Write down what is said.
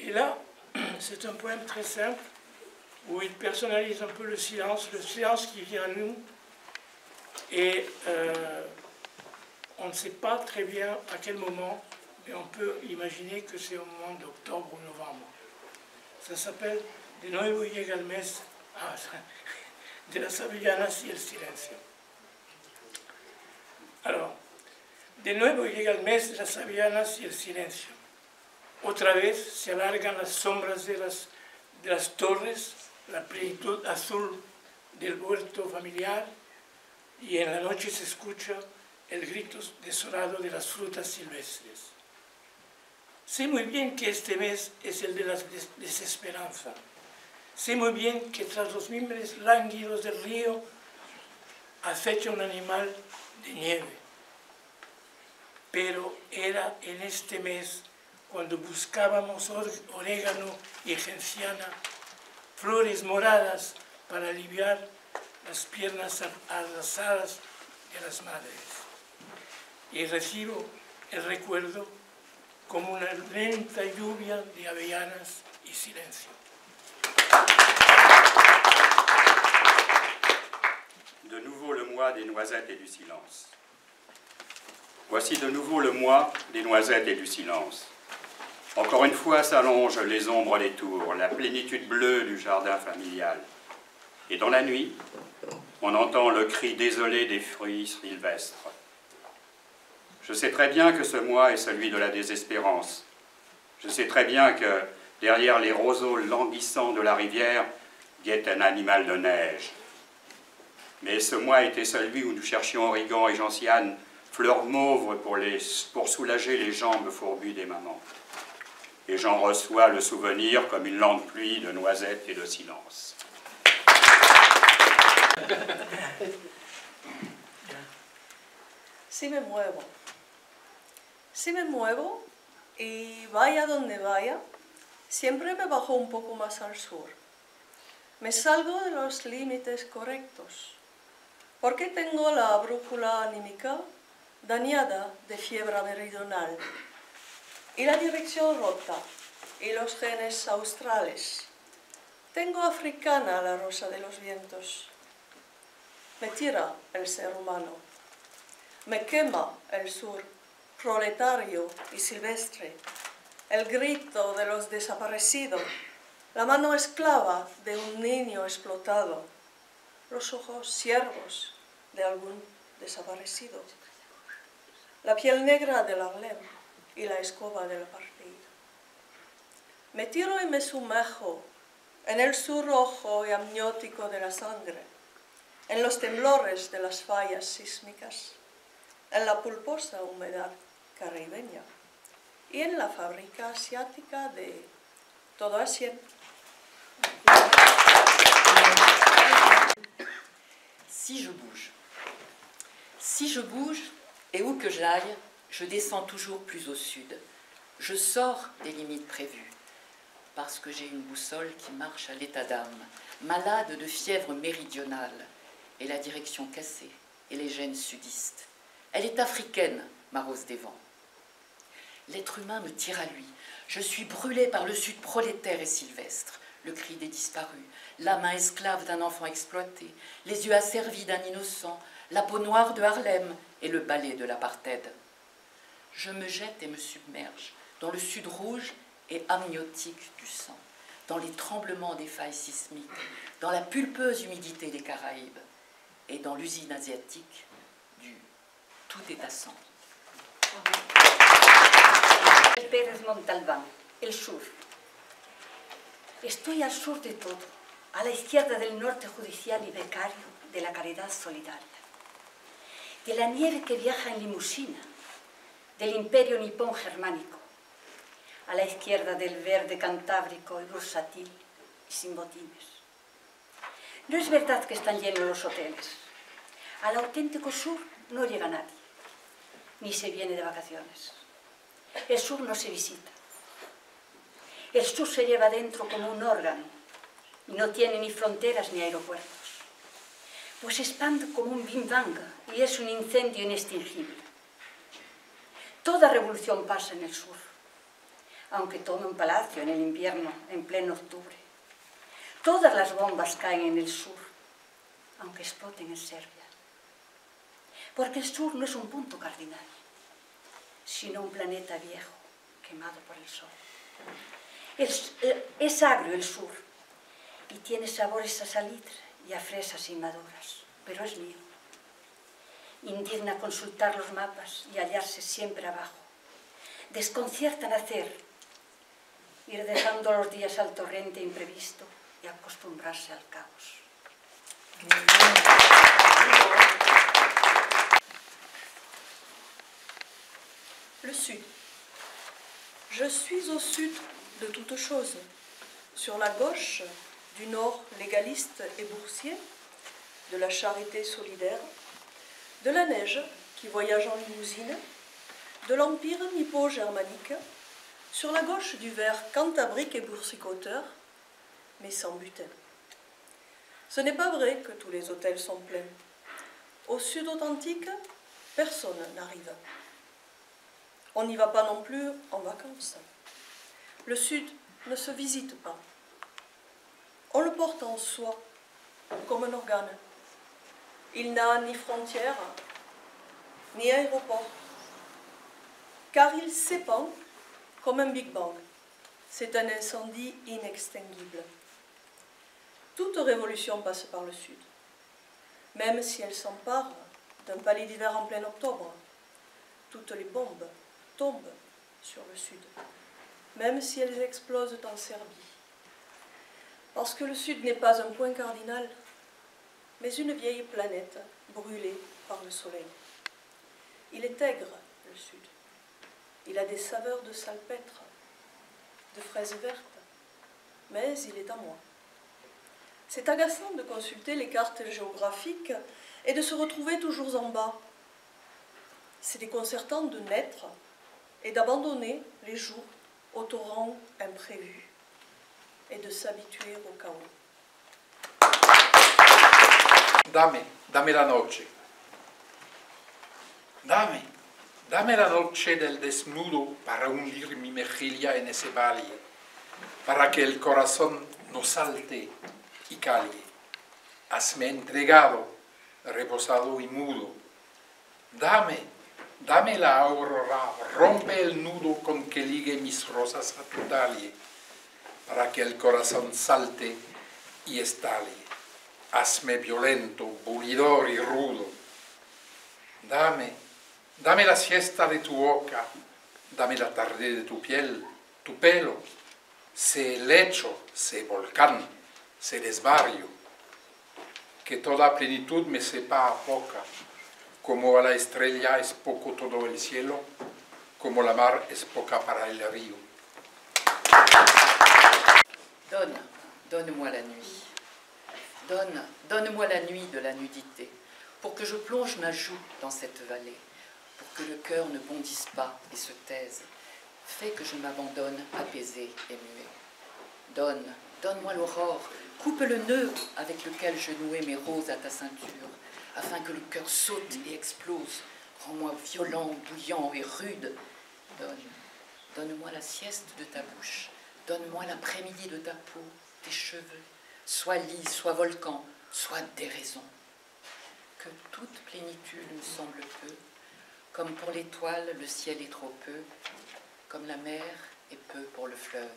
Et là, c'est un poème très simple, où il personnalise un peu le silence qui vient à nous. Et on ne sait pas très bien à quel moment, mais on peut imaginer que c'est au moment d'octobre ou novembre. Ça s'appelle De nuevo llega el mes de las avellanas y el silencio. Alors, de nuevo llega el mes de las avellanas y el silencio. Otra vez se alargan las sombras de las torres, la plenitud azul del huerto familiar, y en la noche se escucha el grito desolado de las frutas silvestres. Sé muy bien que este mes es el de la desesperanza. Sé muy bien que tras los mimbres lánguidos del río acecha un animal de nieve. Pero era en este mes cuando buscábamos orégano y genciana, flores moradas para aliviar las piernas arrasadas de las madres. Y recibo el recuerdo como una lenta lluvia de avellanas y silencio. De nouveau le mois des noisettes et du silence. Voici de nouveau le mois des noisettes et du silence. Encore une fois s'allongent les ombres des tours, la plénitude bleue du jardin familial. Et dans la nuit, on entend le cri désolé des fruits sylvestres. Je sais très bien que ce mois est celui de la désespérance. Je sais très bien que derrière les roseaux languissants de la rivière guette un animal de neige. Mais ce mois était celui où nous cherchions Origan et gentiane, fleurs mauves pour soulager les jambes fourbues des mamans. Et j'en reçois le souvenir comme une lente pluie de noisettes et de silence. Si me muevo y vaya donde vaya, siempre me bajo un poco más al sur. Me salgo de los límites correctos, porque tengo la brújula anímica dañada de fiebre meridional, y la dirección rota, y los genes australes. Tengo africana la rosa de los vientos. Me tira el ser humano. Me quema el sur, proletario y silvestre. El grito de los desaparecidos. La mano esclava de un niño explotado. Los ojos ciervos de algún desaparecido. La piel negra del Harlem y la escoba del apartheid. Me tiro y me sumerjo en el sur rojo y amniótico de la sangre, en los temblores de las fallas sísmicas, en la pulposa humedad caribeña y en la fábrica asiática de todo Asie. Si je bouge, et où que j'aille, je descends toujours plus au sud. Je sors des limites prévues, parce que j'ai une boussole qui marche à l'état d'âme, malade de fièvre méridionale, et la direction cassée, et les gènes sudistes. Elle est africaine, ma rose des vents. L'être humain me tire à lui. Je suis brûlée par le sud prolétaire et sylvestre, le cri des disparus, la main esclave d'un enfant exploité, les yeux asservis d'un innocent, la peau noire de Harlem et le balai de l'apartheid. Je me jette et me submerge dans le sud rouge et amniotique du sang, dans les tremblements des failles sismiques, dans la pulpeuse humidité des Caraïbes et dans l'usine asiatique du tout est à sang. Pérez Montalbán, el sur. Estoy al sur de todo, a la izquierda del norte judicial y becario de la caridad solidaria, de la nieve que viaja en limusina, del imperio nipón germánico, a la izquierda del verde cantábrico y bursátil y sin botines. No es verdad que están llenos los hoteles. Al auténtico sur no llega nadie, ni se viene de vacaciones. El sur no se visita. El sur se lleva dentro como un órgano y no tiene ni fronteras ni aeropuertos. Pues se expande como un bim bang y es un incendio inextinguible. Toda revolución pasa en el sur. aunque tome un palacio en el invierno, en pleno octubre. Todas las bombas caen en el sur, aunque exploten en Serbia. Porque el sur no es un punto cardinal, sino un planeta viejo, quemado por el sol. Es agrio el sur, y tiene sabores a salitre y a fresas inmaduras, pero es mío. Indigna consultar los mapas y hallarse siempre abajo. Desconcierta nacer, ir dejando los días al torrente imprevisto y acostumbrarse al caos. Le Sud. Je suis au sud de toute chose. Sur la gauche, du nord légaliste et boursier, de la charité solidaire, de la neige qui voyage en limousine, de l'empire nippo-germanique, sur la gauche du vert cantabrique et boursicoteur, mais sans butin. Ce n'est pas vrai que tous les hôtels sont pleins. Au sud authentique, personne n'arrive. On n'y va pas non plus en vacances. Le sud ne se visite pas. On le porte en soi, comme un organe. Il n'a ni frontières, ni aéroport, car il s'épand comme un Big Bang. C'est un incendie inextinguible. Toute révolution passe par le Sud, même si elle s'empare d'un palais d'hiver en plein octobre. Toutes les bombes tombent sur le Sud, même si elles explosent en Serbie. Parce que le Sud n'est pas un point cardinal, mais une vieille planète brûlée par le soleil. Il est aigre, le Sud. Il a des saveurs de salpêtre, de fraises vertes, mais il est à moi. C'est agaçant de consulter les cartes géographiques et de se retrouver toujours en bas. C'est déconcertant de naître et d'abandonner les jours au torrent imprévu et de s'habituer au chaos. Dame la noche. Dame la noche del desnudo para hundir mi mejilla en ese valle, para que el corazón no salte y calle. Hazme entregado, reposado y mudo. Dame la aurora, rompe el nudo con que ligue mis rosas a tu talle, para que el corazón salte y estalle. Hazme violento, bullidor y rudo. Dame la siesta de tu boca, dame la tarde de tu piel, tu pelo. Sé lecho, sé volcán, sé desvario. Que toda plenitud me sepa a poca, como a la estrella es poco todo el cielo, como la mar es poca para el río. Donne-moi la nuit. Donne-moi la nuit de la nudité, pour que je plonge ma joue dans cette vallée, pour que le cœur ne bondisse pas et se taise. Fais que je m'abandonne apaisé et muet. Donne-moi l'aurore, coupe le nœud avec lequel je nouais mes roses à ta ceinture, afin que le cœur saute et explose. Rends-moi violent, bouillant et rude. Donne-moi la sieste de ta bouche, donne-moi l'après-midi de ta peau, tes cheveux, soit lit, soit volcan, soit déraison. Que toute plénitude me semble peu, comme pour l'étoile le ciel est trop peu, comme la mer est peu pour le fleuve.